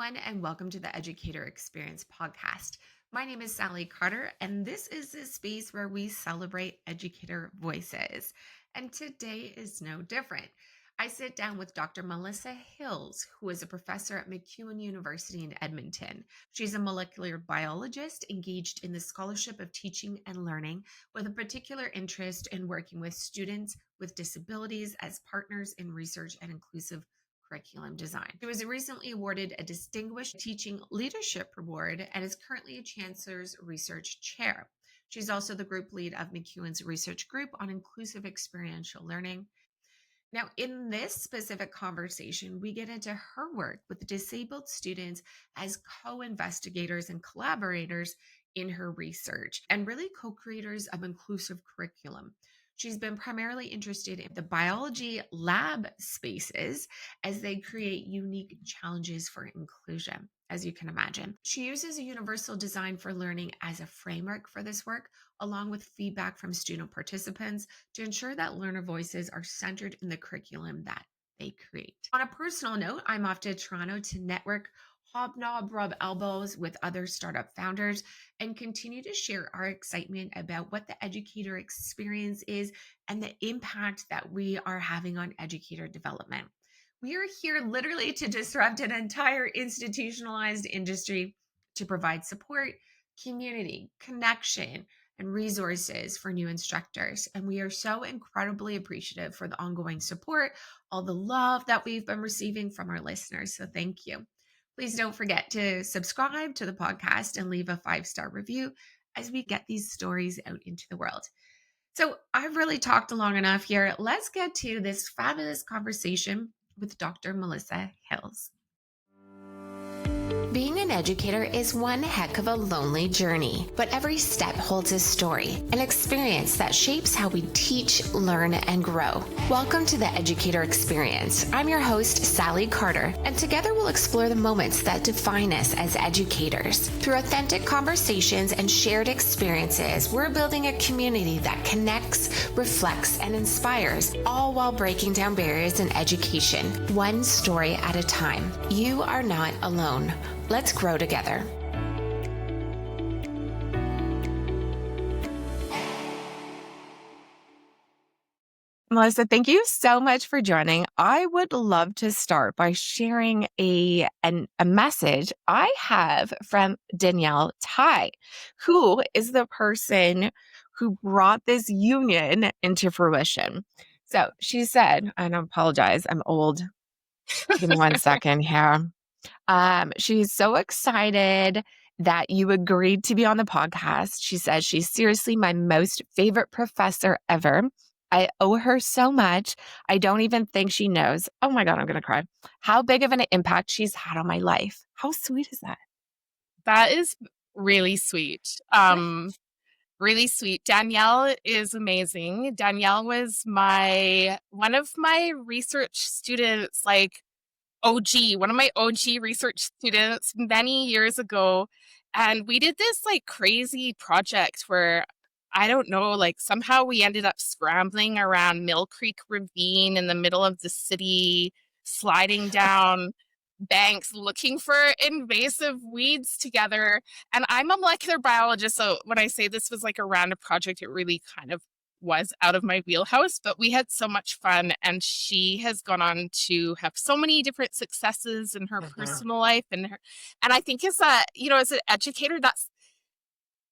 everyone, and welcome to the Educator Experience podcast. My name is Salli Carter, and this is a space where we celebrate educator voices. And today is no different. I sit down with Dr. Melissa Hills, who is a professor at MacEwan University in Edmonton. She's a molecular biologist engaged in the scholarship of teaching and learning, with a particular interest in working with students with disabilities as partners in research and inclusive curriculum design. She was recently awarded a Distinguished Teaching Leadership Award and is currently a Chancellor's Research Chair. She's also the group lead of MacEwan's research group on Inclusive Experiential Learning. Now, in this specific conversation, we get into her work with disabled students as co-investigators and collaborators in her research and really co-creators of inclusive curriculum. She's been primarily interested in the biology lab spaces as they create unique challenges for inclusion, as you can imagine. She uses a universal design for learning as a framework for this work, along with feedback from student participants to ensure that learner voices are centered in the curriculum that they create. On a personal note, I'm off to Toronto to network, hobnob, rub elbows with other startup founders, and continue to share our excitement about what the educator experience is and the impact that we are having on educator development. We are here literally to disrupt an entire institutionalized industry to provide support, community, connection, and resources for new instructors. And we are so incredibly appreciative for the ongoing support, all the love that we've been receiving from our listeners. So thank you. Please don't forget to subscribe to the podcast and leave a 5-star review as we get these stories out into the world. So I've really talked long enough here. Let's get to this fabulous conversation with Dr. Melissa Hills. Being an educator is one heck of a lonely journey, but every step holds a story, an experience that shapes how we teach, learn, and grow. Welcome to the Educator Experience. I'm your host, Salli Carter, and together we'll explore the moments that define us as educators. Through authentic conversations and shared experiences, we're building a community that connects, reflects, and inspires, all while breaking down barriers in education, one story at a time. You are not alone. Let's grow together. Melissa, thank you so much for joining. I would love to start by sharing a message I have from Danielle Tai, who is the person who brought this union into fruition. So she said, and I apologize, I'm old. Give me one second here. She's so excited that you agreed to be on the podcast. She says she's seriously my most favorite professor ever. I owe her so much. I don't even think she knows. Oh my God, I'm going to cry. How big of an impact she's had on my life. How sweet is that? That is really sweet. Really sweet. Danielle is amazing. Danielle was one of my research students, one of my OG research students many years ago. And we did this crazy project where, I don't know, somehow we ended up scrambling around Mill Creek Ravine in the middle of the city, sliding down banks, looking for invasive weeds together. And I'm a molecular biologist, so when I say this was like a random project, it really kind of was out of my wheelhouse, but we had so much fun. And she has gone on to have so many different successes in her personal life, and I think as as an educator,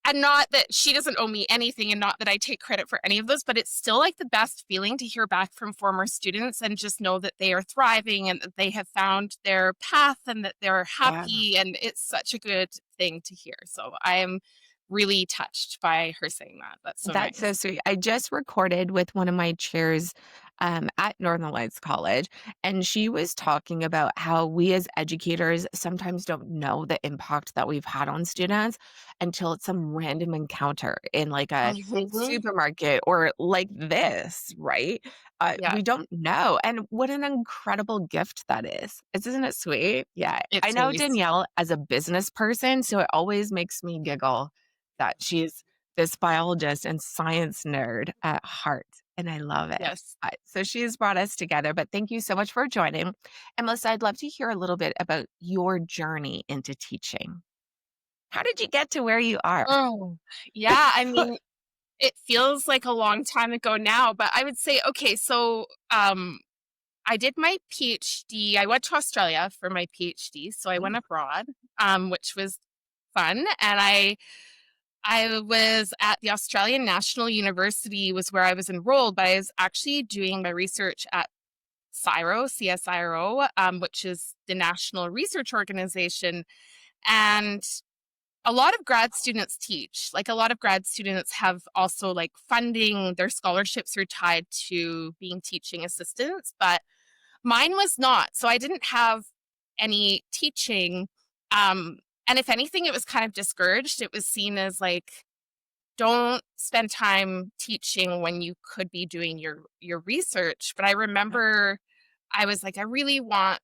and not that she doesn't owe me anything and not that I take credit for any of those, but it's still the best feeling to hear back from former students and just know that they are thriving and that they have found their path and that they're happy. Yeah. And it's such a good thing to hear. So I am really touched by her saying that. That's nice. So sweet. I just recorded with one of my chairs at Northern Lights College, and she was talking about how we as educators sometimes don't know the impact that we've had on students until it's some random encounter in a supermarket or like this, right? Yeah. We don't know. And what an incredible gift that is. Isn't it sweet? Yeah. I know really Danielle as a business person, so it always makes me giggle that she's this biologist and science nerd at heart. and I love it. Yes. So she has brought us together, but thank you so much for joining. And Melissa, I'd love to hear a little bit about your journey into teaching. How did you get to where you are? Oh, yeah. I mean, it feels like a long time ago now, but I would say, okay, so I did my PhD. I went to Australia for my PhD, so I went Ooh, abroad, which was fun. And I was at the Australian National University was where I was enrolled, but I was actually doing my research at CSIRO, which is the National Research Organization. And a lot of grad students teach. Like a lot of grad students have also like funding, their scholarships are tied to being teaching assistants, but mine was not. So I didn't have any teaching. And if anything, it was kind of discouraged. It was seen as like, don't spend time teaching when you could be doing your research. But I yep, remember I was like, I really want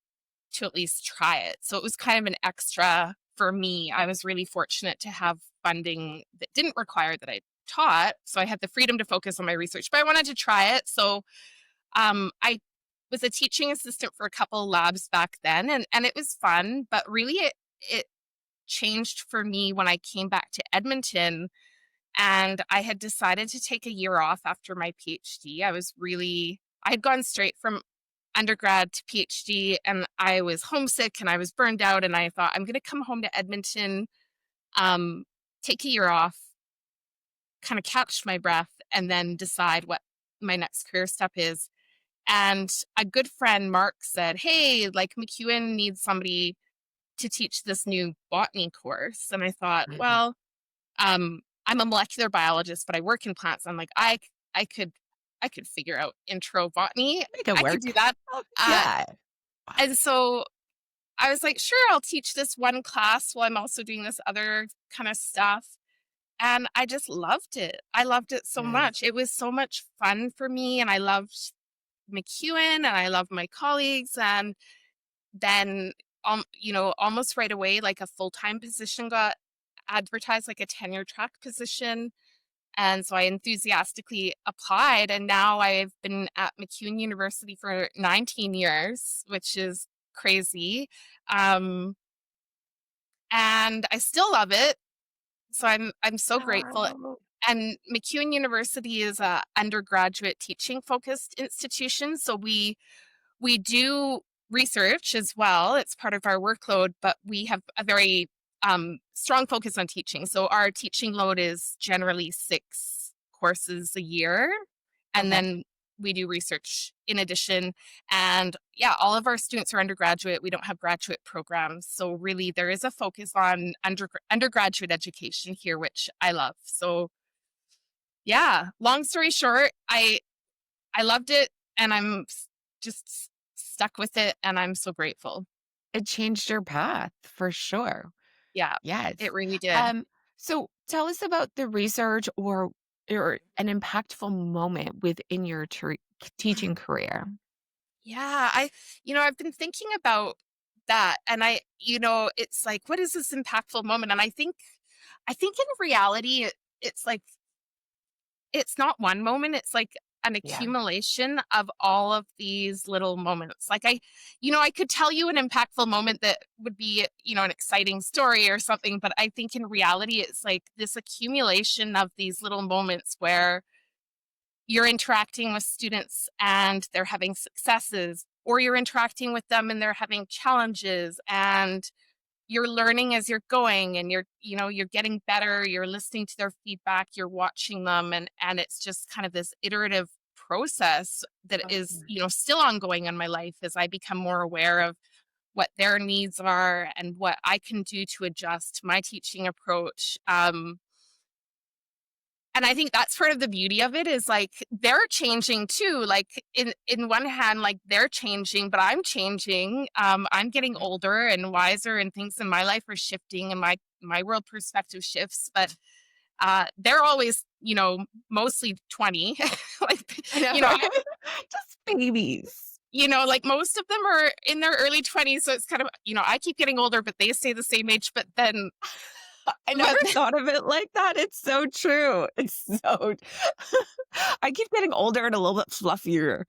to at least try it. So it was kind of an extra for me. I was really fortunate to have funding that didn't require that I taught. So I had the freedom to focus on my research, but I wanted to try it. So I was a teaching assistant for a couple labs back then, and it was fun, but really it changed for me when I came back to Edmonton and I had decided to take a year off after my PhD. I'd gone straight from undergrad to PhD and I was homesick and I was burned out and I thought I'm going to come home to Edmonton, um, take a year off, kind of catch my breath and then decide what my next career step is. And a good friend, Mark, said, "Hey, like MacEwan needs somebody to teach this new botany course." And I thought, mhm. well, I'm a molecular biologist, but I work in plants. I'm like, I could I could figure out intro botany. Make it I could do work. that. Oh, Uh, yeah. and so I was like, sure, I'll teach this one class while I'm also doing this other kind of stuff. And I just loved it. I loved it so Yes. much. It was so much fun for me. And I loved MacEwan and I loved my colleagues. And then, almost right away, like a full-time position got advertised, like a tenure track position. And so I enthusiastically applied, and now I've been at MacEwan University for 19 years, which is crazy. Um, and I still love it. So I'm so grateful. Oh, And MacEwan University is a undergraduate teaching focused institution. So we do research as well. It's part of our workload, but we have a very strong focus on teaching. So our teaching load is generally 6 courses a year. And okay. then we do research in addition. And yeah, all of our students are undergraduate. We don't have graduate programs. So really there is a focus on undergraduate education here, which I love. So yeah, long story short, I loved it and just stuck with it and I'm so grateful. It changed your path for sure. Yeah, Yes. it really did. Um, so tell us about the research or an impactful moment within your teaching career. Yeah, I've been thinking about that and it's like, what is this impactful moment? And I think in reality, it's like it's not one moment, it's like an Yeah. accumulation of all of these little moments. Like I could tell you an impactful moment that would be, an exciting story or something, but I think in reality, it's like this accumulation of these little moments where you're interacting with students and they're having successes, or you're interacting with them and they're having challenges and you're learning as you're going and you're getting better, you're listening to their feedback, you're watching them and it's just kind of this iterative process that Oh, is still ongoing in my life as I become more aware of what their needs are and what I can do to adjust my teaching approach. And I think that's part of the beauty of it is like they're changing too. Like in one hand, like they're changing, but I'm changing. I'm getting right. older and wiser, and things in my life are shifting, and my world perspective shifts. But they're always, mostly 20. Like, I know. you know, I, Just babies. like most of them are in their early 20s. So it's kind of, I keep getting older, but they stay the same age. But then I never But thought of it like that. It's so true. It's so I keep getting older and a little bit fluffier.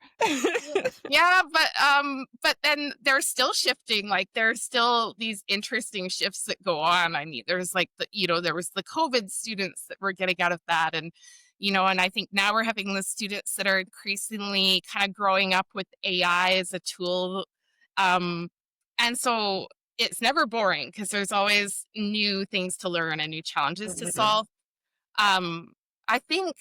yeah, but then they're still shifting. Like there's still these interesting shifts that go on. I mean, there's like there was the COVID students that were getting out of that, and and I think now we're having the students that are increasingly kind of growing up with AI as a tool. Um, and so it's never boring because there's always new things to learn and new challenges to Mhm. solve. I think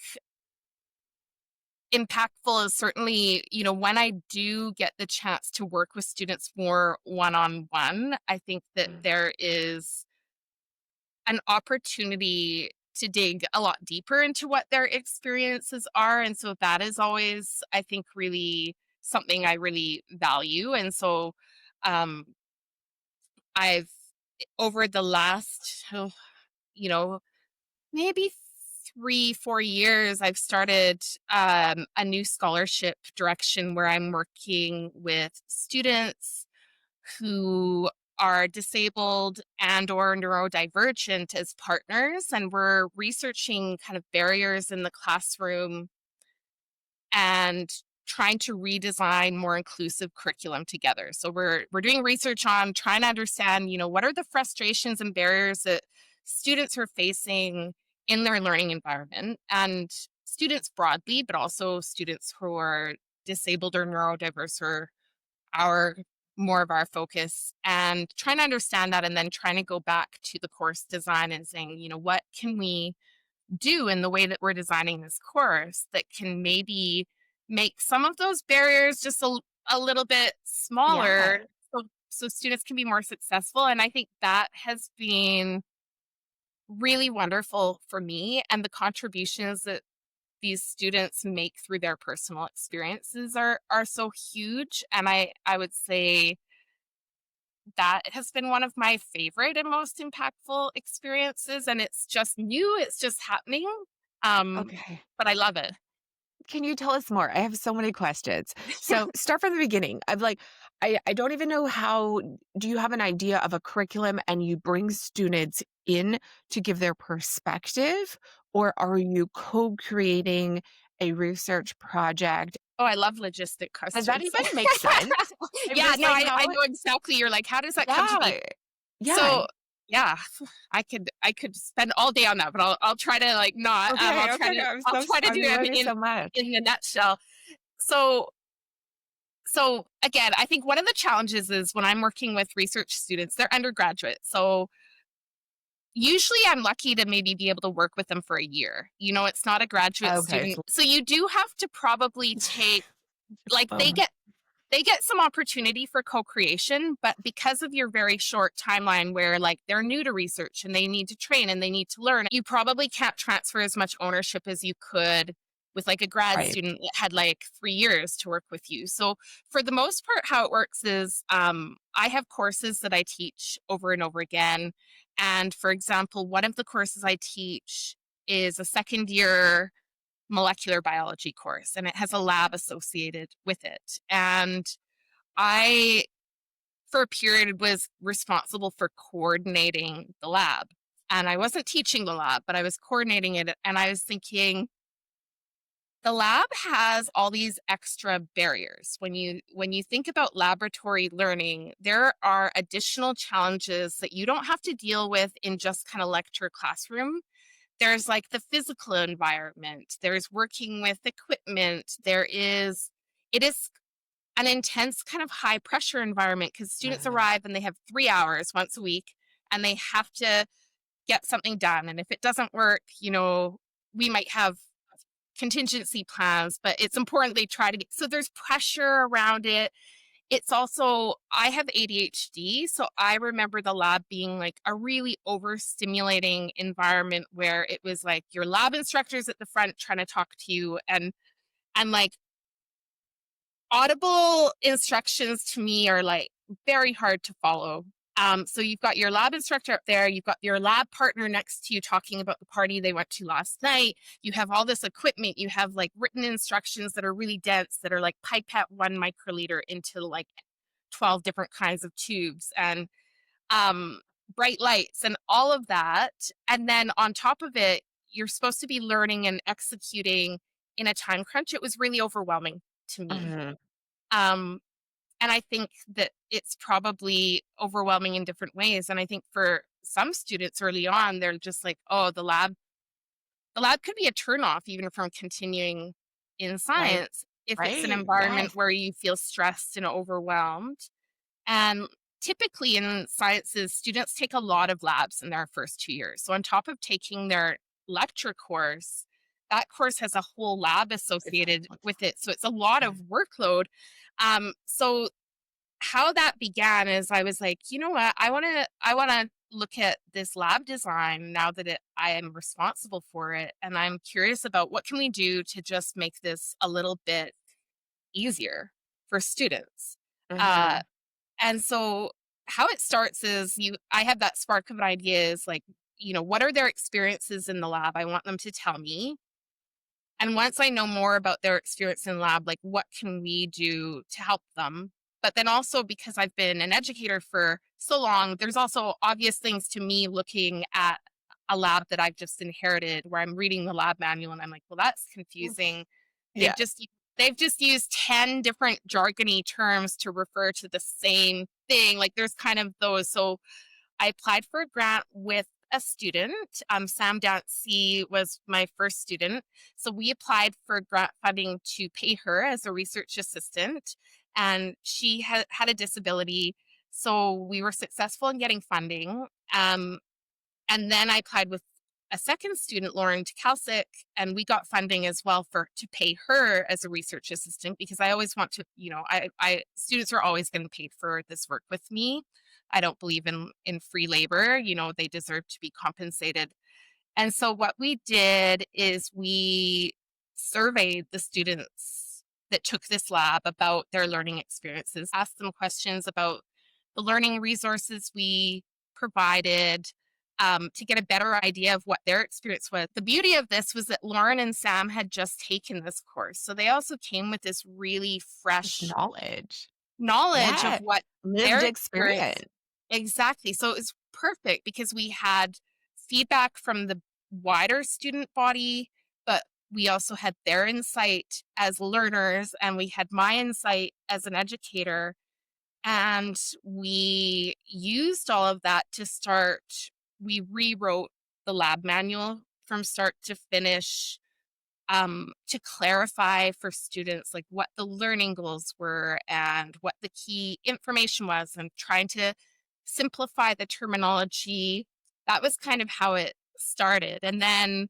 impactful is certainly, when I do get the chance to work with students more one-on-one, I think that there is an opportunity to dig a lot deeper into what their experiences are. And so that is always, I think, really something I really value. And so um, I've, over the last, you know, maybe 3-4 years, I've started a new scholarship direction where I'm working with students who are disabled and or neurodivergent as partners, and we're researching kind of barriers in the classroom and trying to redesign more inclusive curriculum together. So we're doing research on trying to understand, what are the frustrations and barriers that students are facing in their learning environment, and students broadly, but also students who are disabled or neurodiverse are our more of our focus, and trying to understand that and then trying to go back to the course design and saying, what can we do in the way that we're designing this course that can maybe make some of those barriers just a little bit Yeah. smaller, so students can be more successful. And I think that has been really wonderful for me, and the contributions that these students make through their personal experiences are so huge. And I would say that has been one of my favorite and most impactful experiences, and it's just new, it's just happening, Okay. but I love it. Can you tell us more? I have so many questions. So start from the beginning. I'm like, I don't even know how. Do you have an idea of a curriculum and you bring students in to give their perspective, or are you co-creating a research project? Oh, I love logistic Does that questions. even make sense? I'm Yeah, just no, like, I how? know exactly, you're like, "How does that come to be?" Yeah, yeah. So, yeah, I could spend all day on that, but I'll try to, like, not, Okay, okay, okay. I'll try to do I'm it learning so much. in a nutshell. So again, I think one of the challenges is when I'm working with research students, they're undergraduate. So usually I'm lucky to maybe be able to work with them for a year. It's not a graduate Okay, student. so So you do have to probably take, like, bummer. they get some opportunity for co-creation, but because of your very short timeline where like they're new to research and they need to train and they need to learn, you probably can't transfer as much ownership as you could with like a grad Right. student that had like 3 years to work with you. So for the most part, how it works is I have courses that I teach over and over again. And for example, one of the courses I teach is a second year molecular biology course, and it has a lab associated with it. And I, for a period, was responsible for coordinating the lab. And I wasn't teaching the lab, but I was coordinating it. And I was thinking, the lab has all these extra barriers. When you think about laboratory learning, there are additional challenges that you don't have to deal with in just kind of lecture classroom. There's like the physical environment, there's working with equipment, it is an intense kind of high pressure environment because students Mhm. arrive and they have 3 hours once a week and they have to get something done. And if it doesn't work, we might have contingency plans, but it's important they try to get, so there's pressure around it. It's also, I have ADHD, so I remember the lab being like a really overstimulating environment where it was like your lab instructors at the front trying to talk to you, and like audible instructions to me are like very hard to follow. So you've got your lab instructor up there, you've got your lab partner next to you talking about the party they went to last night. You have all this equipment, you have like written instructions that are really dense, that are like pipette 1 microliter into like 12 different kinds of tubes. And bright lights and all of that. And then on top of it, you're supposed to be learning and executing in a time crunch. It was really overwhelming to me. Mhm. Um, and I think that it's probably overwhelming in different ways. And I think for some students early on, they're just like, oh, the lab could be a turnoff even from continuing in Right. science if it's an Right. environment Yes. where you feel stressed and overwhelmed. And typically in sciences, students take a lot of labs in their first 2 years. So on top of taking their lecture course, that course has a whole lab It's associated with it. So it's a lot of workload. So how that began is I was like, you know what, I want to look at this lab design now that I am responsible for it, and I'm curious about what can we do to just make this a little bit easier for students. Uh, Mhm. and so how it starts is I have that spark of an idea is like, what are their experiences in the lab? I want them to tell me. And once I know more about their experience in lab, like what can we do to help them? But then also because I've been an educator for so long, there's also obvious things to me looking at a lab that I've just inherited where I'm reading the lab manual and I'm like, well, that's Mm. confusing. They've Yeah. just they've just used 10 different jargony terms to refer to the same thing. Like there's kind of those. So I applied for a grant with a student. Sam Dancy was my first student. So we applied for grant funding to pay her as a research assistant. And she had a disability. So we were successful in getting funding. And then I applied with a second student, Lauren Tkalsic, and we got funding as well to pay her as a research assistant because I always want to, I students are always getting paid for this work with me. I don't believe in free labor. They deserve to be compensated. And so what we did is we surveyed the students that took this lab about their learning experiences, asked them questions about the learning resources we provided, to get a better idea of what their experience was. The beauty of this was that Lauren and Sam had just taken this course. So they also came with this really fresh Knowledge. knowledge of Yeah. what Lived their experience. experience. Exactly. So it's perfect because we had feedback from the wider student body, but we also had their insight as learners and we had my insight as an educator. And we used all of that we rewrote the lab manual from start to finish, to clarify for students like what the learning goals were and what the key information was and trying to simplify the terminology. That was kind of how it started. And then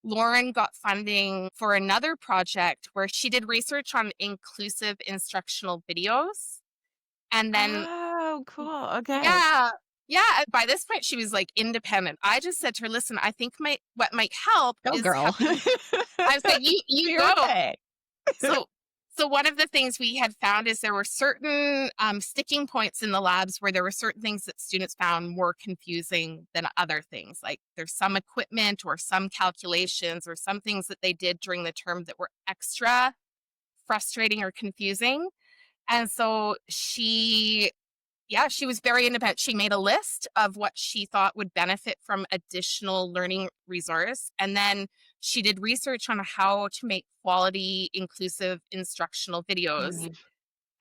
Lauren got funding for another project where she did research on inclusive instructional videos. And then, Oh, cool. Okay. yeah, yeah, by this point she was like independent. I just said to her, listen, I think what might help Go is girl. having, I was like, you Do your go. thing. So one of the things we had found is there were certain sticking points in the labs where there were certain things that students found more confusing than other things. Like there's some equipment or some calculations or some things that they did during the term that were extra frustrating or confusing. And so she was very independent. She made a list of what she thought would benefit from additional learning resource. And then she did research on how to make quality, inclusive instructional videos. Mhm.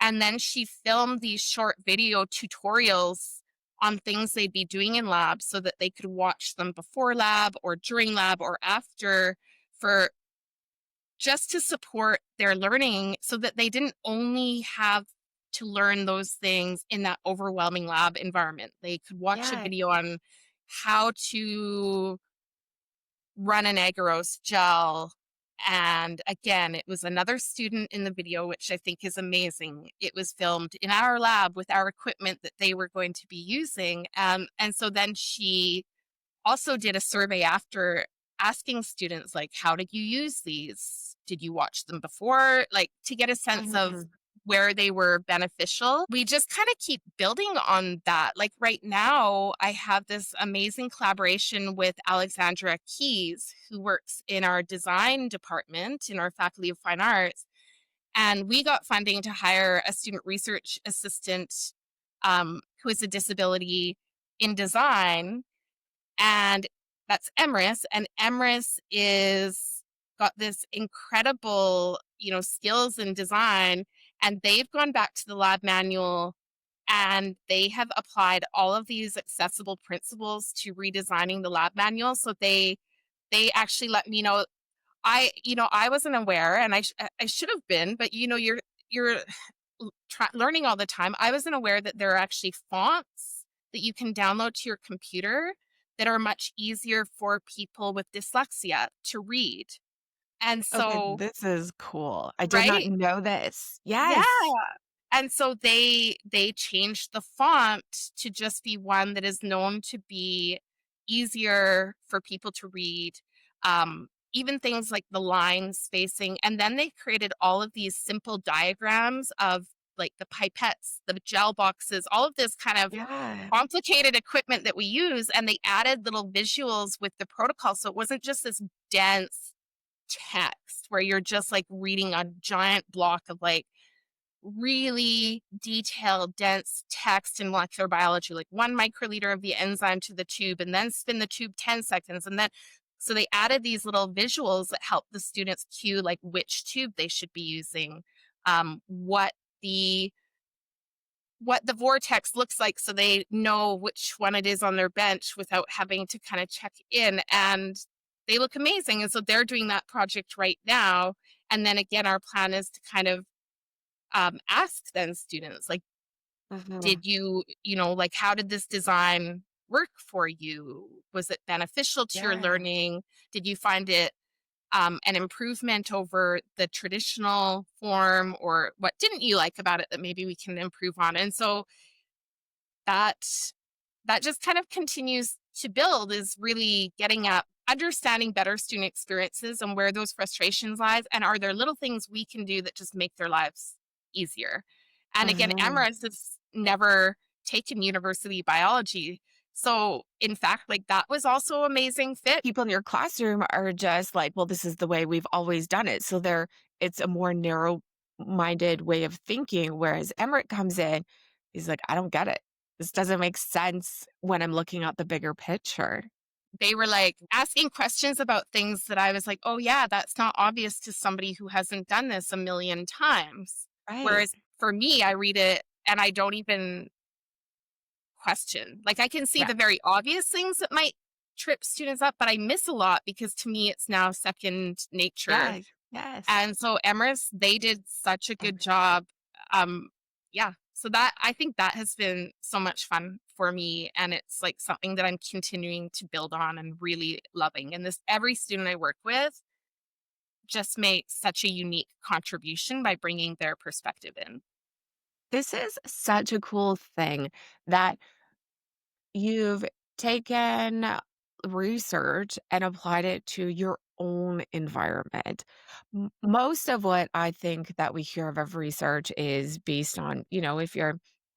And then she filmed these short video tutorials on things they'd be doing in lab so that they could watch them before lab or during lab or after for just to support their learning so that they didn't only have to learn those things in that overwhelming lab environment. They could watch a Yeah. video on how to run an agarose gel. And again, it was another student in the video, which I think is amazing. It was filmed in our lab with our equipment that they were going to be using. And so then she also did a survey after asking students like, how did you use these? Did you watch them before? Like to get a sense of Mhm. where they were beneficial. We just kind of keep building on that. Like right now, I have this amazing collaboration with Alexandra Keys, who works in our design department in our Faculty of Fine Arts. And we got funding to hire a student research assistant, who has a disability. in design, and that's Emrys, and Emrys is got this incredible, skills in design, and they've gone back to the lab manual and they have applied all of these accessible principles to redesigning the lab manual. So they actually let me know. I wasn't aware, and I should have been, but you're learning all the time. I wasn't aware that there are actually fonts that you can download to your computer that are much easier for people with dyslexia to read. And Okay, so, this is cool. I did not right? know this. Yeah. Yes. And so they changed the font to just be one that is known to be easier for people to read. Even things like the line spacing. And then they created all of these simple diagrams of like the pipettes, the gel boxes, all of this kind of Yeah. complicated equipment that we use. And they added little visuals with the protocol. So it wasn't just this dense text where you're just like reading a giant block of like really detailed, dense text in molecular biology, like 1 microliter of the enzyme to the tube, and then spin the tube 10 seconds. And then, so they added these little visuals that help the students cue like which tube they should be using, what the vortex looks like so they know which one it is on their bench without having to kind of check in. And they look amazing. And so they're doing that project right now. And then again, our plan is to kind of ask then students like, Mhm. did like, how did this design work for you? Was it beneficial to your Yeah. learning? Did you find it an improvement over the traditional form, or what didn't you like about it that maybe we can improve on? And so that that just kind of continues to build, is really getting at understanding better student experiences and where those frustrations lies, and are there little things we can do that just make their lives easier. And again, Mhm. Emirates has never taken university biology, so in fact, like, that was also amazing fit. People in your classroom are just like, well, this is the way we've always done it. So it's a more narrow minded way of thinking. Whereas Emmerich comes in, he's like, I don't get it. This doesn't make sense when I'm looking at the bigger picture. They were like asking questions about things that I was like, oh yeah, that's not obvious to somebody who hasn't done this a million times. Right. Whereas for me, I read it and I don't even question. Like, I can see Yeah. the very obvious things that might trip students up, but I miss a lot because to me it's now second nature. Yeah. Yes. And so Emrys, they did such a good Emmerich. job. Yeah. So that, I think that has been so much fun for me, and it's like something that I'm continuing to build on and really loving. And this, every student I work with just makes such a unique contribution by bringing their perspective in. This is such a cool thing that you've taken research and applied it to your own environment. Most of what I think that we hear of research is based on, if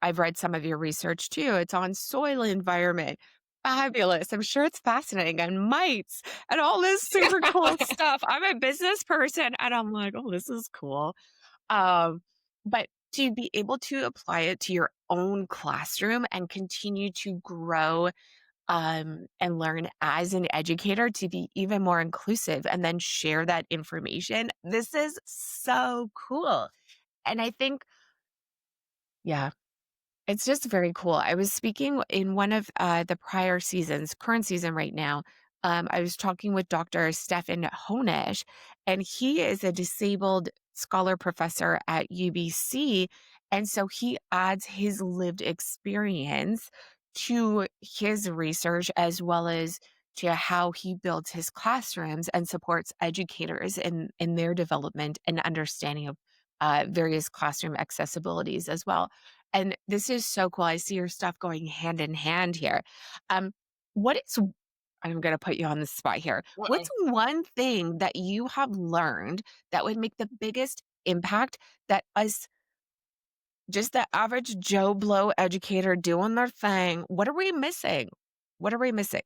I've read some of your research too, it's on soil environment. Fabulous. I'm sure it's fascinating, and mites and all this super cool stuff. I'm a business person and I'm like, oh, this is cool. But to be able to apply it to your own classroom and continue to grow and learn as an educator to be even more inclusive and then share that information, this is so cool. And I think, yeah, it's just very cool. I was speaking in one of the prior seasons, current season right now. I was talking with Dr. Stefan Honish, and he is a disabled scholar professor at UBC. And so he adds his lived experience to his research as well as to how he builds his classrooms and supports educators in their development and understanding of various classroom accessibilities as well. And this is so cool. I see your stuff going hand in hand here. Um, what is, I'm going to put you on the spot here. What's Uh-oh. one thing that you have learned that would make the biggest impact that us, just the average Joe Blow educator doing their thing, what are we missing? What are we missing?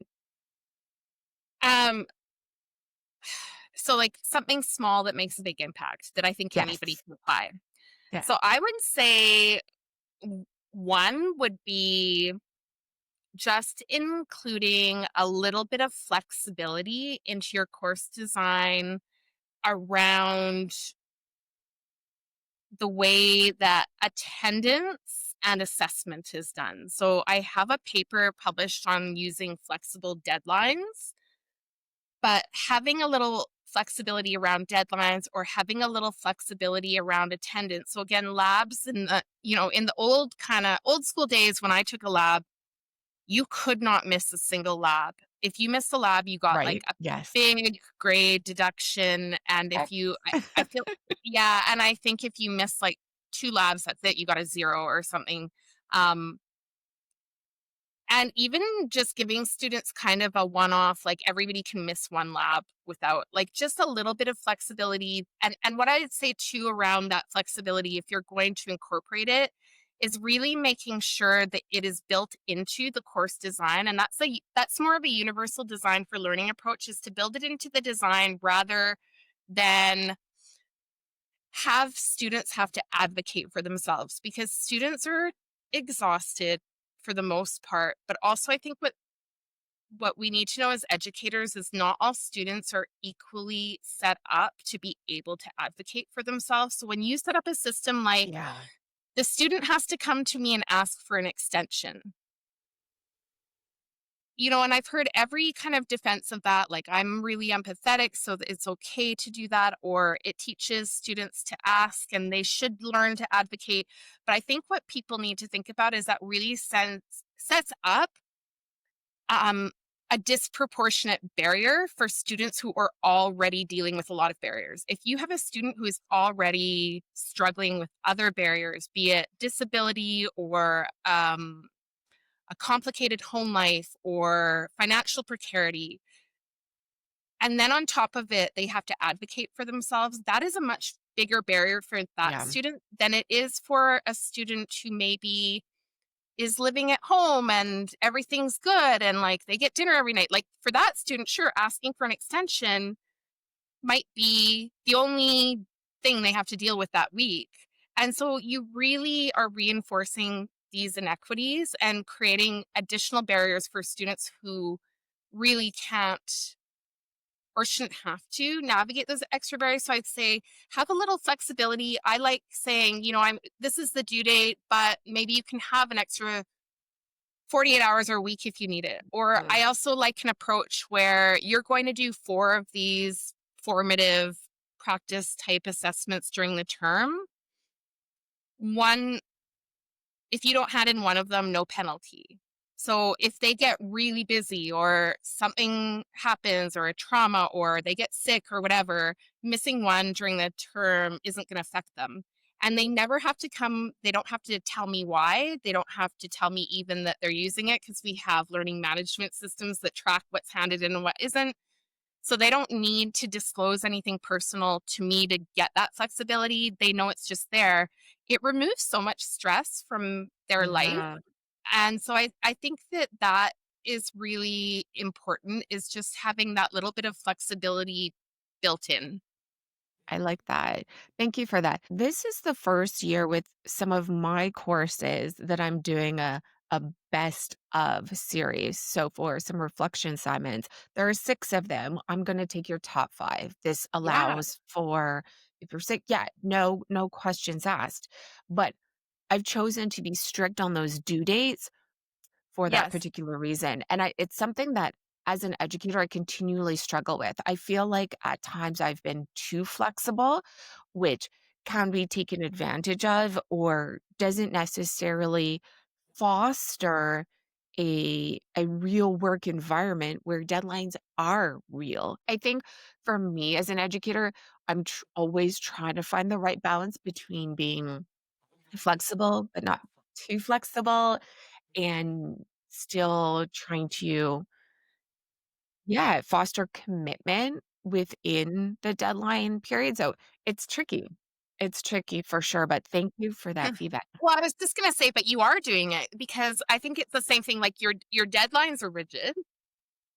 Um, so like something small that makes a big impact that I think anybody Yes. can apply. Yeah. So I would say one would be just including a little bit of flexibility into your course design around the way that attendance and assessment is done. So I have a paper published on using flexible deadlines, but having a little flexibility around deadlines or having a little flexibility around attendance. So again, labs in the, in the old school days when I took a lab, you could not miss a single lab. If you missed a lab, you got like Right. a Yes. big grade deduction. And Eh, if you, I feel, yeah. And I think if you miss like two labs, that's it, you got a zero or something. Um, and even just giving students kind of a one off, like everybody can miss one lab without like just a little bit of flexibility. And what I'd say too around that flexibility, if you're going to incorporate it, is really making sure that it is built into the course design. And that's more of a universal design for learning approach, is to build it into the design rather than have students have to advocate for themselves, because students are exhausted for the most part. But also I think what we need to know as educators is not all students are equally set up to be able to advocate for themselves. So when you set up a system like yeah. the student has to come to me and ask for an extension, and I've heard every kind of defense of that, like I'm really empathetic, so that it's okay to do that, or it teaches students to ask and they should learn to advocate. But I think what people need to think about is that really sets up um, a disproportionate barrier for students who are already dealing with a lot of barriers. If you have a student who is already struggling with other barriers, be it disability or a complicated home life or financial precarity, and then on top of it, they have to advocate for themselves, that is a much bigger barrier for that Yeah. student than it is for a student who maybe is living at home and everything's good and like they get dinner every night. Like for that student, sure, asking for an extension might be the only thing they have to deal with that week. And so you really are reinforcing these inequities and creating additional barriers for students who really can't or shouldn't have to navigate those extra barriers. So I'd say have a little flexibility. I like saying, this is the due date, but maybe you can have an extra 48 hours or a week if you need it. Or Mm. I also like an approach where you're going to do 4 of these formative practice type assessments during the term. One, if you don't hand in one of them, no penalty. So if they get really busy or something happens or a trauma or they get sick or whatever, missing one during the term isn't going to affect them. And they never have to come, they don't have to tell me why. They don't have to tell me even that they're using it, because we have learning management systems that track what's handed in and what isn't. So they don't need to disclose anything personal to me to get that flexibility. They know it's just there. It removes so much stress from their life. Yeah. And so I think that is really important, is just having that little bit of flexibility built in. I like that. Thank you for that. This is the first year with some of my courses that I'm doing a best of series. So for some reflection assignments, there are 6 of them. I'm going to take your top 5. This Yeah. allows for if you're sick, yeah, no questions asked. But I've chosen to be strict on those due dates for that Yes. particular reason. And it's something that as an educator, I continually struggle with. I feel like at times I've been too flexible, which can be taken advantage of or doesn't necessarily foster a real work environment where deadlines are real. I think for me as an educator, I'm always trying to find the right balance between being flexible but not too flexible and still trying to, yeah, foster commitment within the deadline period, so it's tricky. It's tricky for sure, but thank you for that feedback. Well, I was just gonna say, but you are doing it, because I think it's the same thing. Like your deadlines are rigid,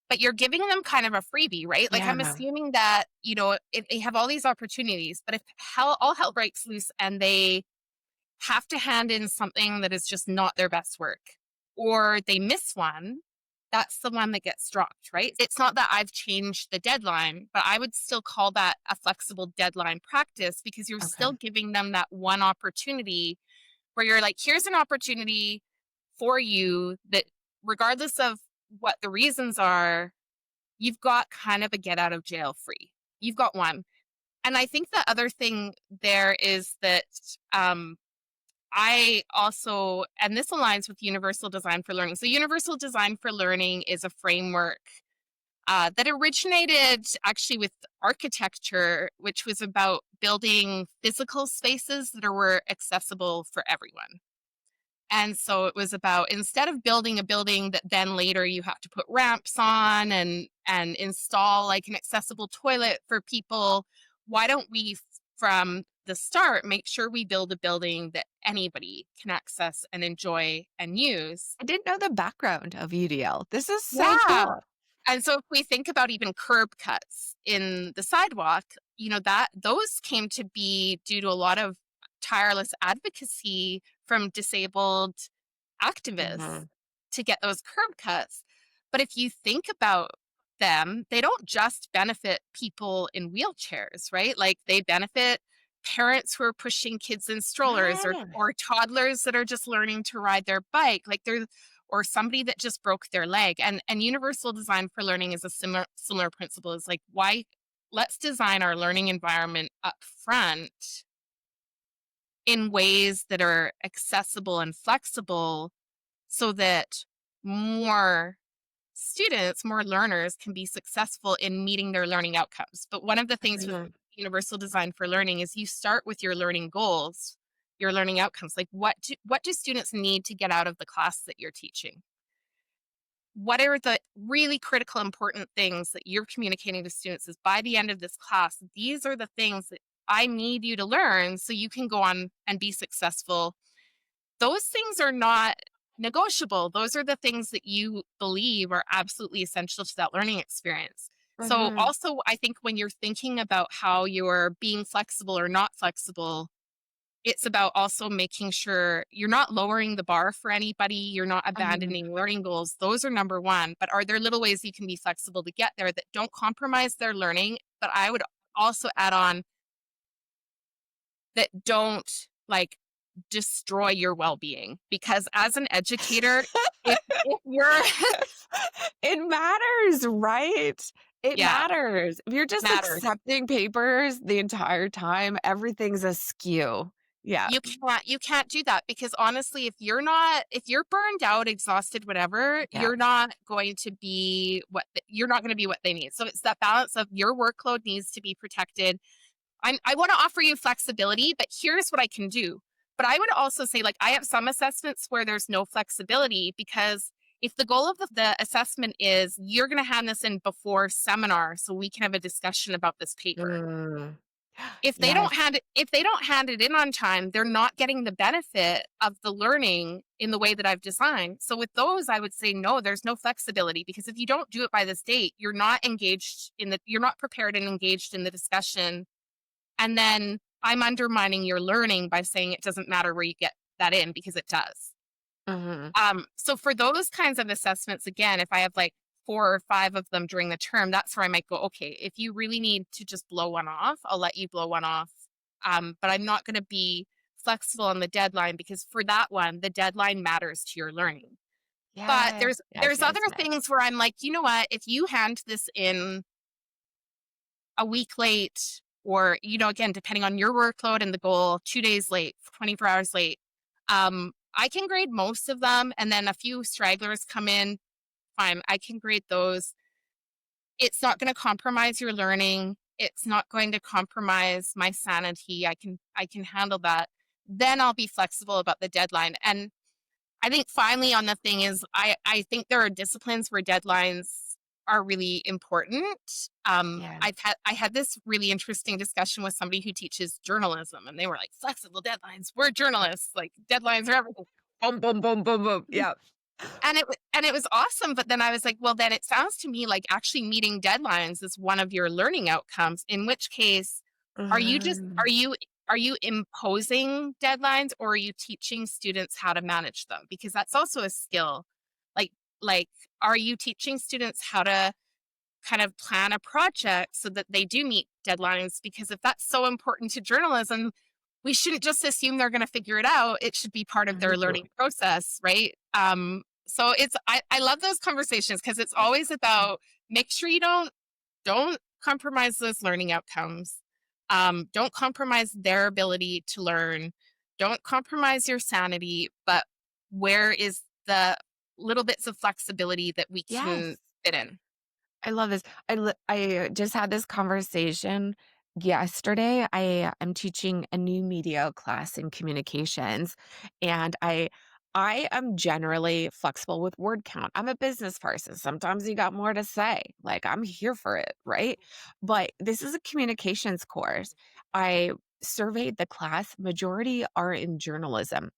but you're giving them kind of a freebie, right? Like I'm Yeah, assuming that, if they have all these opportunities, but if all hell breaks loose and they have to hand in something that is just not their best work, or they miss one, that's the one that gets dropped, right? It's not that I've changed the deadline, but I would still call that a flexible deadline practice because you're Okay. still giving them that one opportunity where you're like, here's an opportunity for you that, regardless of what the reasons are, you've got kind of a get out of jail free. You've got one. And I think the other thing there is that I also, and this aligns with Universal Design for Learning. So, Universal Design for Learning is a framework that originated actually with architecture, which was about building physical spaces that were accessible for everyone. And so it was about, instead of building a building that then later you have to put ramps on and install like an accessible toilet for people, why don't we from the start make sure we build a building that anybody can access and enjoy and use? I didn't know the background of UDL. This is so Yeah. cool. And so if we think about even curb cuts in the sidewalk, that those came to be due to a lot of tireless advocacy from disabled activists Mhm. to get those curb cuts. But if you think about them, they don't just benefit people in wheelchairs, right? Like, they benefit parents who are pushing kids in strollers, Right. or toddlers that are just learning to ride their bike. Like, they're, or somebody that just broke their leg. And universal design for learning is a similar principle. Is like, why, let's design our learning environment up front in ways that are accessible and flexible so that more students, more learners can be successful in meeting their learning outcomes. But one of the things with Mhm. universal design for learning is you start with your learning goals, your learning outcomes. Like, what do students need to get out of the class that you're teaching? What are the really critical important things that you're communicating to students is, by the end of this class, these are the things that I need you to learn so you can go on and be successful. Those things are not negotiable. Those are the things that you believe are absolutely essential to that learning experience. So, Mhm. also, I think when you're thinking about how you're being flexible or not flexible, it's about also making sure you're not lowering the bar for anybody, you're not Mhm. abandoning learning goals. Those are number one. But are there little ways you can be flexible to get there that don't compromise their learning? But I would also add on, that don't like destroy your well-being, because as an educator, if you're It matters, right? It yeah, matters. If you're just matters. accepting papers the entire time, everything's askew. Yeah. You can't do that, because honestly, if you're burned out, exhausted, whatever, Yeah. you're not going to be what they need. So it's that balance of, your workload needs to be protected. I want to offer you flexibility, but here's what I can do. But I would also say, like, I have some assessments where there's no flexibility, because if the goal of the assessment is you're going to hand this in before seminar so we can have a discussion about this paper. Mm. If they Yes. don't hand it in on time, they're not getting the benefit of the learning in the way that I've designed. So with those, I would say no, there's no flexibility, because if you don't do it by this date, you're not prepared and engaged in the discussion, and then I'm undermining your learning by saying it doesn't matter where you get that in, because it does. Mhm. So for those kinds of assessments, again, if I have like 4 or 5 of them during the term, that's where I might go, okay, if you really need to just blow one off, I'll let you blow one off. But I'm not going to be flexible on the deadline, because for that one, the deadline matters to your learning. But Yes. there's Yes, other yes, yes. things where I'm like, you know what, if you hand this in a week late, or, again, depending on your workload and the goal, 2 days late, 24 hours late, I can grade most of them. And then a few stragglers come in, fine, I can grade those. It's not going to compromise your learning. It's not going to compromise my sanity. I can handle that. Then I'll be flexible about the deadline. And I think finally on the thing is, I think there are disciplines where deadlines are really important. Yeah. I had this really interesting discussion with somebody who teaches journalism, and they were like, flexible deadlines. We're journalists, like, deadlines are everything. Boom, boom, boom, boom, boom. Yeah. And it was awesome. But then I was like, well, then it sounds to me like actually meeting deadlines is one of your learning outcomes. In which case, are you Mhm. are you imposing deadlines, or are you teaching students how to manage them? Because that's also a skill. Like like are you teaching students how to kind of plan a project so that they do meet deadlines? Because if that's so important to journalism, we shouldn't just assume they're going to figure it out. It should be part of their Ooh. learning process, right? So I love those conversations because it's always about make sure you don't compromise those learning outcomes. Don't compromise their ability to learn. Don't compromise your sanity, but where is the little bits of flexibility that we Yes. can fit in? I love this. I just had this conversation yesterday. I am teaching a new media class in communications, and I am generally flexible with word count. I'm a business person. Sometimes you got more to say. Like I'm here for it, right? But this is a communications course. I surveyed the class. Majority are in journalism.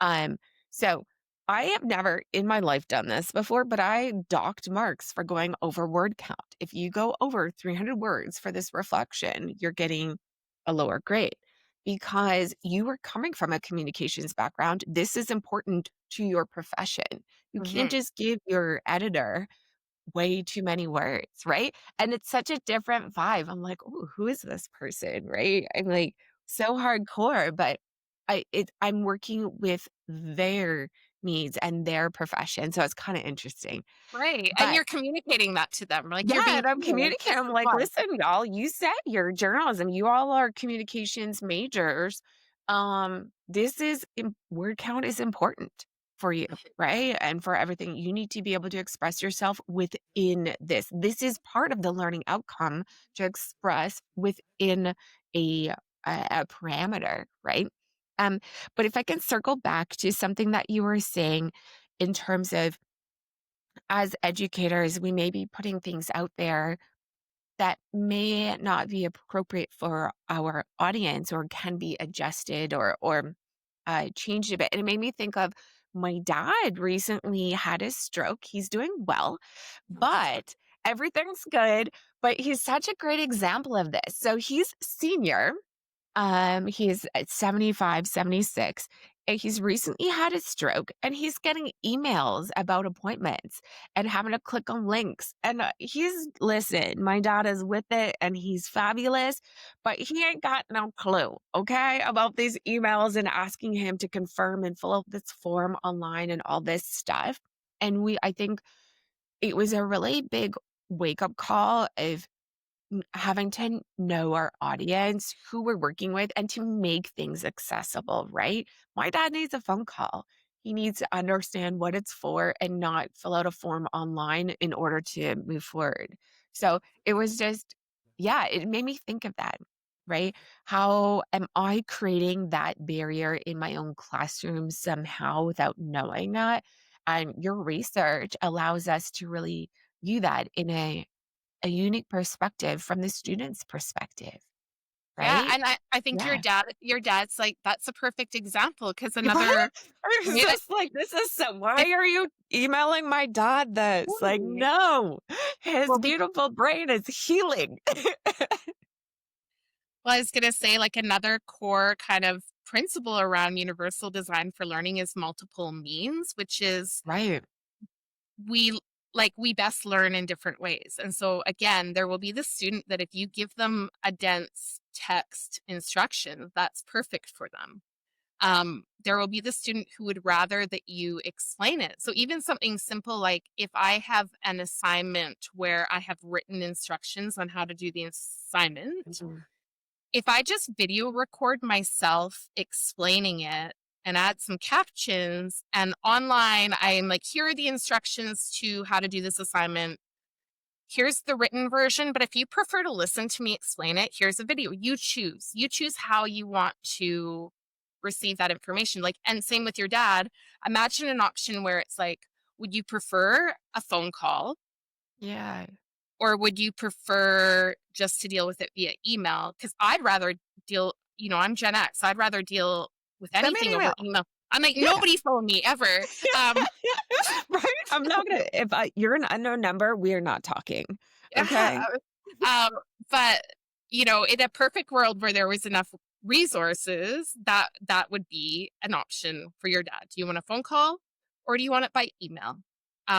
Um, so I have never in my life done this before, but I docked marks for going over word count. If you go over 300 words for this reflection, you're getting a lower grade because you were coming from a communications background. This is important to your profession. You can't Mhm. just give your editor way too many words, right? And it's such a different vibe. I'm like, "Ooh, who is this person?" Right? I'm like so hardcore, but I'm working with their needs and their profession. So it's kind of interesting. Right, and But you're communicating that to them, like, yeah, you're being and I'm clear, like, communicating. "This I'm is like, why." listen, y'all, you said you're journalism. You all are communications majors. This is word count is important for you, right? And for everything, you need to be able to express yourself within this. This is part of the learning outcome to express within a a parameter, right? Um, but if I can circle back to something that you were saying in terms of as educators, we may be putting things out there that may not be appropriate for our audience or can be adjusted or changed a bit. And it made me think of my dad recently had a stroke. He's doing well, but everything's good. But he's such a great example of this. So he's senior, he's at 75, 76, and he's recently had a stroke and he's getting emails about appointments and having to click on links. And listen, my dad is with it and he's fabulous, but he ain't got no clue, okay, about these emails and asking him to confirm and fill out this form online and all this stuff. And I think it was a really big wake up call of having to know our audience, who we're working with, and to make things accessible, right? My dad needs a phone call. He needs to understand what it's for and not fill out a form online in order to move forward. So it was just, yeah, it made me think of that, right? How am I creating that barrier in my own classroom somehow without knowing that? And your research allows us to really view that in a unique perspective from the student's perspective, Yeah, right? and I think Yeah. your dad's like, that's a perfect example because Right? another I was way that just like, this is so why it are you emailing my dad this? Like, Totally. no, his Well, beautiful brain is healing. I was gonna say, like, another core kind of principle around universal design for learning is multiple means, which is Right. we we best learn in different ways. And so again, there will be the student that if you give them a dense text instruction, that's perfect for them. There will be the student who would rather that you explain it. So even something simple like if I have an assignment where I have written instructions on how to do the assignment, Mhm. if I just video record myself explaining it and add some captions and online I'm like, here are the instructions to how to do this assignment. Here's the written version, but if you prefer to listen to me explain it, here's a video. You choose. You choose how you want to receive that information. Like, and same with your dad. Imagine an option where it's like, would you prefer a phone call Yeah. or would you prefer just to deal with it via email? Because I'd rather deal, I'm Gen X. I'd rather deal with Send me an anything over email. email. I'm like, Yeah. nobody phone me ever. Um, Right? I'm not gonna if you're an unknown number, we are not talking. yeah. Okay? Um, but in a perfect world where there was enough resources, that would be an option for your dad. Do you want a phone call or do you want it by email?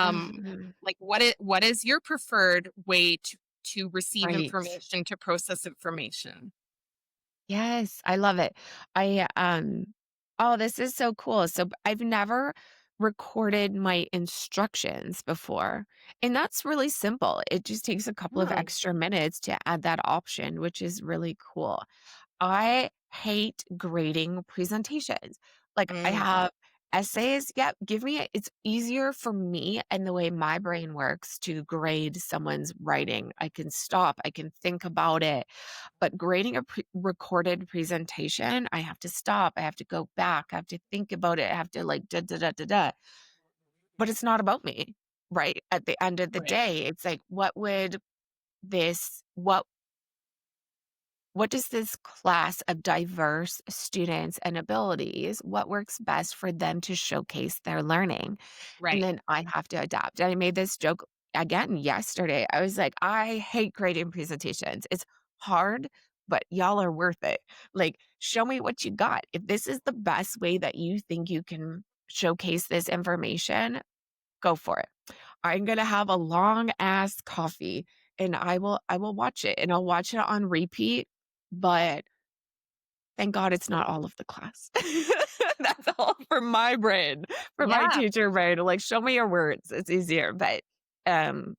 Mhm. Like what is your preferred way to receive Right. information, to process information? Yes, I love it. I, oh, this is so cool. So I've never recorded my instructions before, and that's really simple. It just takes a couple of Mm, extra minutes to add that option, which is really cool. I hate grading presentations. Like, I mm, have essays. Yep, give me it's easier for me and the way my brain works to grade someone's writing. I can stop, I can think about it. But grading a recorded presentation, I have to stop, I have to go back, I have to think about it, I have to like da da da da da. But it's not about me, right? At the end of the right, day, it's like, this what does this class of diverse students and abilities, what works best for them to showcase their learning? And right. then I have to adapt. And I made this joke again yesterday. I was like, I hate grading presentations. It's hard, but y'all are worth it. Like, show me what you got. If this is the best way that you think you can showcase this information, go for it. I'm gonna have a long ass coffee and I will watch it and I'll watch it on repeat, but thank God it's not all of the class. That's all for my brain, for my Yeah. teacher brain. Like, show me your words. It's easier. But um,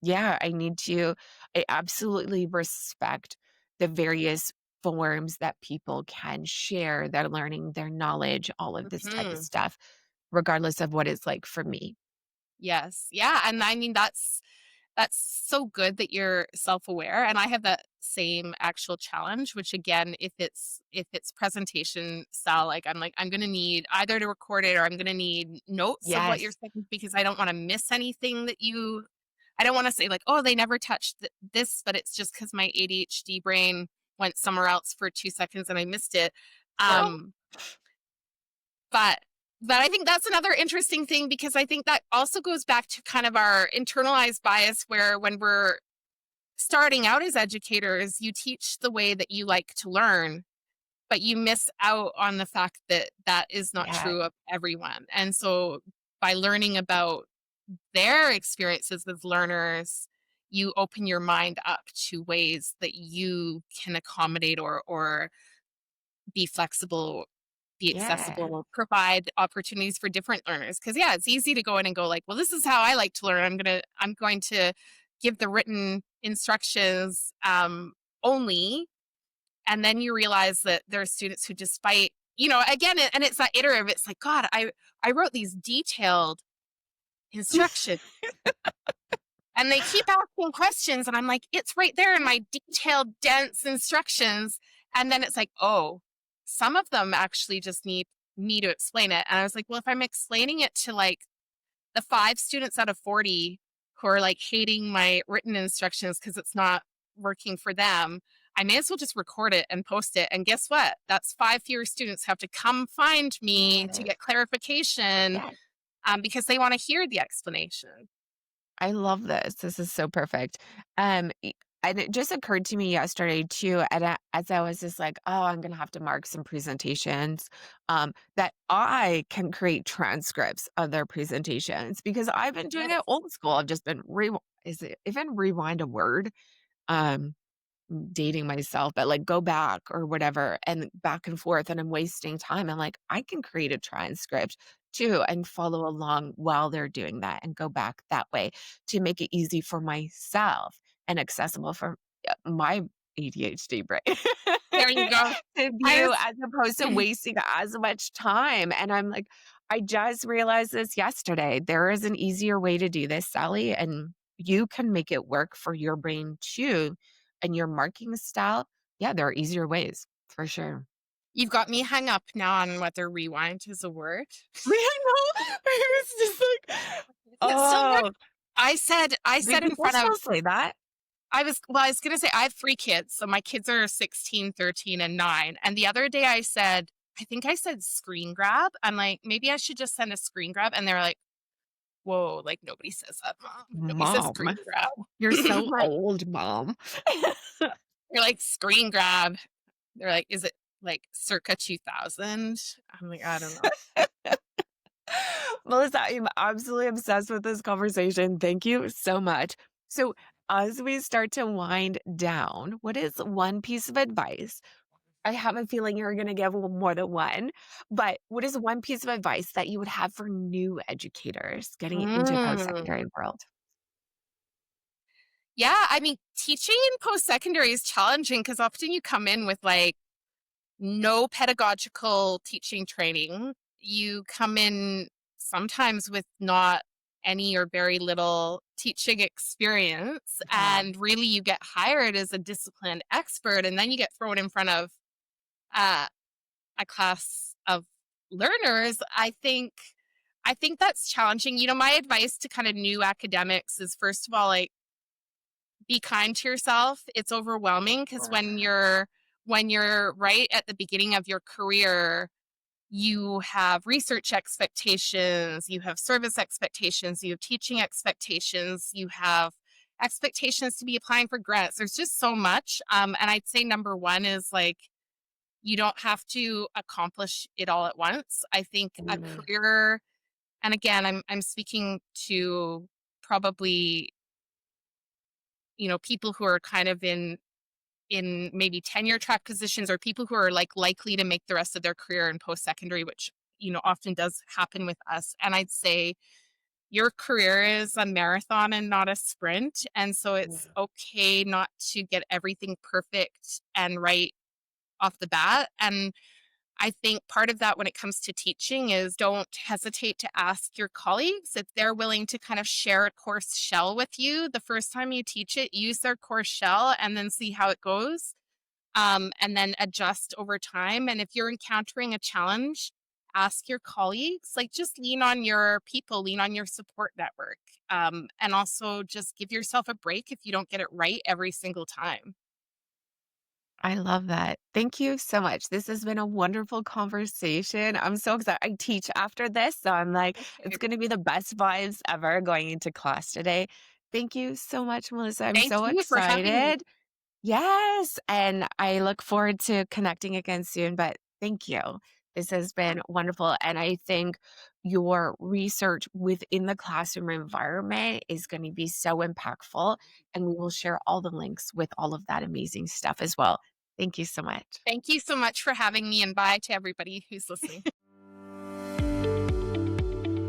yeah, I absolutely respect the various forms that people can share their learning, their knowledge, all of this type of Mhm. stuff, regardless of what it's like for me. Yes. Yeah, and I mean, that's so good that you're self-aware, and I have that same actual challenge, which again, if it's presentation style, like, I'm gonna need either to record it or I'm gonna need notes of what you're Yes. saying because I don't wanna miss anything that you I don't wanna say like, "Oh, they never touched this," but it's just because my ADHD brain went somewhere else for 2 seconds and I missed it. Oh, Um, but I think that's another interesting thing because I think that also goes back to kind of our internalized bias where when we're starting out as educators, you teach the way that you like to learn, but you miss out on the fact that that is not yeah. true of everyone. And so by learning about their experiences as learners, you open your mind up to ways that you can accommodate or be flexible, be Yeah. accessible, or provide opportunities for different learners. Because yeah, it's easy to go in and go like, well, this is how I like to learn. I'm going to give the written instructions only, and then you realize that there are students who, despite again, and it's that iterative. It's like, God, I wrote these detailed instructions and they keep asking questions, and I'm like, "It's right there in my detailed, dense instructions." And then it's like, "Oh, some of them actually just need me to explain it." And I was like, "Well, if I'm explaining it to, like, the 5 students out of 40 who are, like, hating my written instructions because it's not working for them, I may as well just record it and post it, and guess what? That's 5 fewer students have to come find me to Yes. get clarification, Yes. because they wanna hear the explanation." I love this. This is so perfect. And it just occurred to me yesterday too, and as I was just like, "Oh, I'm gonna have to mark some presentations," that I can create transcripts of their presentations because I've been doing it Yes. old school. I've just been is it even rewind a word? Um dating myself, but, like, go back or whatever and back and forth, and I'm wasting time. I'm like, I can create a transcript too and follow along while they're doing that and go back that way to make it easy for myself and accessible for, my ADHD brain There you go. to I view was as opposed to wasting as much time, and I'm like, I just realized this yesterday. There is an easier way to do this, Sally, and you can make it work for your brain too and your marking style, yeah, there are easier ways for sure. You've got me hung up now on whether rewind is a word. I know. I was just like, It still works. oh, do I said in people front of still say that? I was gonna say I have 3 kids, so my kids are 16, 13, and 9, and the other day I think I said screen grab. I'm like, "Maybe I should just send a screen grab," and they're like, "Whoa, like, nobody says that, mom. Nobody says Mom, screen grab." you're so I'm like old, mom. you're like, "Screen grab." They're like, "Is it?" like circa 2000. I'm like, I don't know. Melissa, I'm absolutely obsessed with this conversation. Thank you so much. So, as we start to wind down, what is one piece of advice? I have a feeling you're going to give more than one, but what is one piece of advice that you would have for new educators getting into Mm. post-secondary world? Yeah, I mean, teaching in post-secondary is challenging because often you come in with like no pedagogical teaching training. You come in sometimes with not any or very little teaching experience, Yeah. and really you get hired as a disciplined expert, and then you get thrown in front of uh, a class of learners. I think that's challenging. My advice to kind of new academics is, first of all, like, be kind to yourself. It's overwhelming because when you're right at the beginning of your career, you have research expectations, you have service expectations, you have teaching expectations, you have expectations to be applying for grants. There's just so much. And I'd say number one is like, you don't have to accomplish it all at once. I think a Mm, career, and again, I'm speaking to probably, people who are kind of in maybe tenure track positions, or people who are like likely to make the rest of their career in post secondary, which often does happen with us. And I'd say your career is a marathon and not a sprint, and so it's yeah. okay not to get everything perfect and right off the bat. And I think part of that when it comes to teaching is, don't hesitate to ask your colleagues if they're willing to kind of share a course shell with you. The first time you teach it, use their course shell and then see how it goes, and then adjust over time. And if you're encountering a challenge, ask your colleagues, like, just lean on your people, lean on your support network. And also just give yourself a break if you don't get it right every single time. I love that. Thank you so much. This has been a wonderful conversation. I'm so excited. I teach after this, so I'm like, it's Okay. going to be the best vibes ever going into class today. Thank you so much, Melissa. I'm Thank so you for having me. excited. Yes, and I look forward to connecting again soon, but thank you. This has been wonderful, and I think your research within the classroom environment is going to be so impactful, and we will share all the links with all of that amazing stuff as well. Thank you so much. Thank you so much for having me, and bye to everybody who's listening.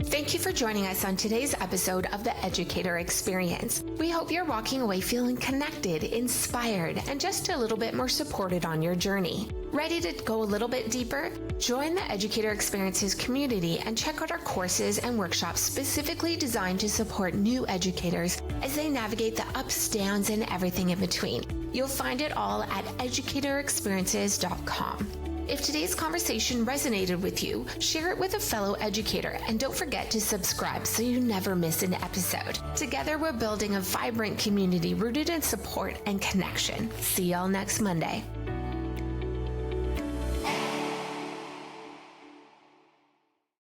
Thank you for joining us on today's episode of the Educator Experience. We hope you're walking away feeling connected, inspired, and just a little bit more supported on your journey. Ready to go a little bit deeper? Join the Educator Experiences community and check out our courses and workshops specifically designed to support new educators as they navigate the ups, downs, and everything in between. You'll find it all at educatorexperiences.com. If today's conversation resonated with you, share it with a fellow educator, and don't forget to subscribe so you never miss an episode. Together, we're building a vibrant community rooted in support and connection. See y'all next Monday.